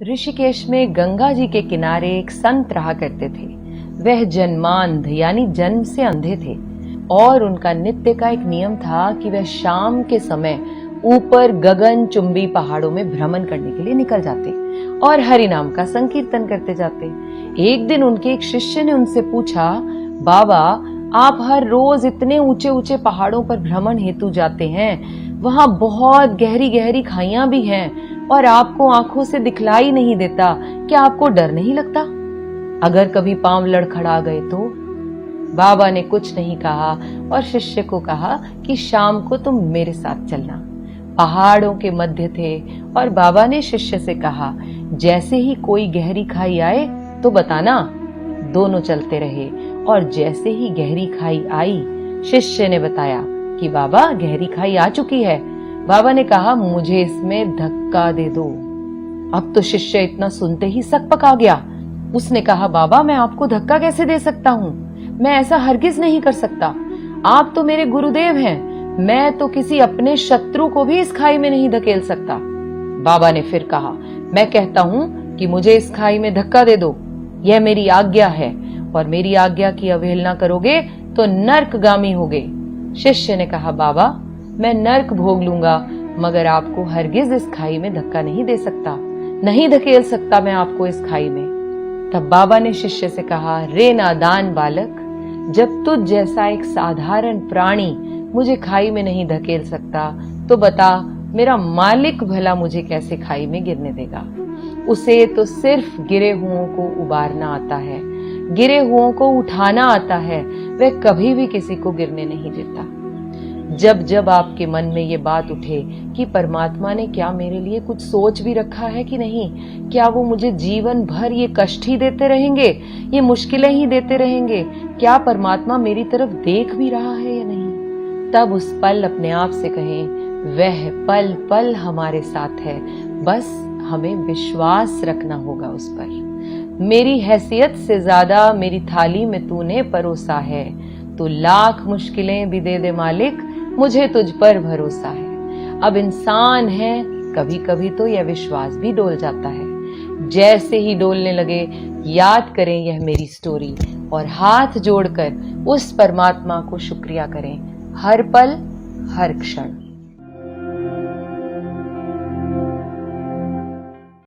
ऋषिकेश में गंगा जी के किनारे एक संत रहा करते थे। वह जन्मांध यानी जन्म से अंधे थे और उनका नित्य का एक नियम था कि वह शाम के समय ऊपर गगन चुंबी पहाड़ों में भ्रमण करने के लिए निकल जाते और हरि नाम का संकीर्तन करते जाते। एक दिन उनके एक शिष्य ने उनसे पूछा, बाबा आप हर रोज इतने ऊंचे ऊंचे पहाड़ों पर भ्रमण हेतु जाते हैं, वहां बहुत गहरी गहरी खाइयां भी हैं और आपको आंखों से दिखलाई नहीं देता, क्या आपको डर नहीं लगता? अगर कभी पांव लड़खड़ा गए तो? बाबा ने कुछ नहीं कहा और शिष्य को कहा कि शाम को तुम मेरे साथ चलना। पहाड़ों के मध्य थे और बाबा ने शिष्य से कहा, जैसे ही कोई गहरी खाई आए तो बताना। दोनों चलते रहे और जैसे ही गहरी खाई आई, शिष्य ने बताया कि बाबा गहरी खाई आ चुकी है। बाबा ने कहा, मुझे इसमें धक्का दे दो। अब तो शिष्य इतना सुनते ही सकपका गया। उसने कहा, बाबा मैं आपको धक्का कैसे दे सकता हूँ, मैं ऐसा हरगिज नहीं कर सकता। आप तो मेरे गुरुदेव हैं, मैं तो किसी अपने शत्रु को भी इस खाई में नहीं धकेल सकता। बाबा ने फिर कहा, मैं कहता हूँ कि मुझे इस खाई में धक्का दे दो, यह मेरी आज्ञा है और मेरी आज्ञा की अवहेलना करोगे तो नर्कगामी होगे। शिष्य ने कहा, बाबा मैं नर्क भोग लूंगा मगर आपको हरगिज इस खाई में धक्का नहीं दे सकता, नहीं धकेल सकता मैं आपको इस खाई में। तब बाबा ने शिष्य से कहा, रे नादान बालक, जब तुझ जैसा एक साधारण प्राणी मुझे खाई में नहीं धकेल सकता तो बता मेरा मालिक भला मुझे कैसे खाई में गिरने देगा। उसे तो सिर्फ गिरे हुओं को उबारना आता है, गिरे हुओं को उठाना आता है, वह कभी भी किसी को गिरने नहीं देता। जब जब आपके मन में ये बात उठे कि परमात्मा ने क्या मेरे लिए कुछ सोच भी रखा है कि नहीं, क्या वो मुझे जीवन भर ये कष्ट ही देते रहेंगे, ये मुश्किलें ही देते रहेंगे, क्या परमात्मा मेरी तरफ देख भी रहा है या नहीं, तब उस पल अपने आप से कहें, वह पल पल हमारे साथ है, बस हमें विश्वास रखना होगा उस पर। मेरी हैसियत से ज्यादा मेरी थाली में तूने परोसा है, तो लाख मुश्किलें भी दे दे मालिक, मुझे तुझ पर भरोसा है। अब इंसान है, कभी कभी तो यह विश्वास भी डोल जाता है। जैसे ही डोलने लगे याद करें यह मेरी स्टोरी और हाथ जोड़कर उस परमात्मा को शुक्रिया करें, हर पल हर क्षण।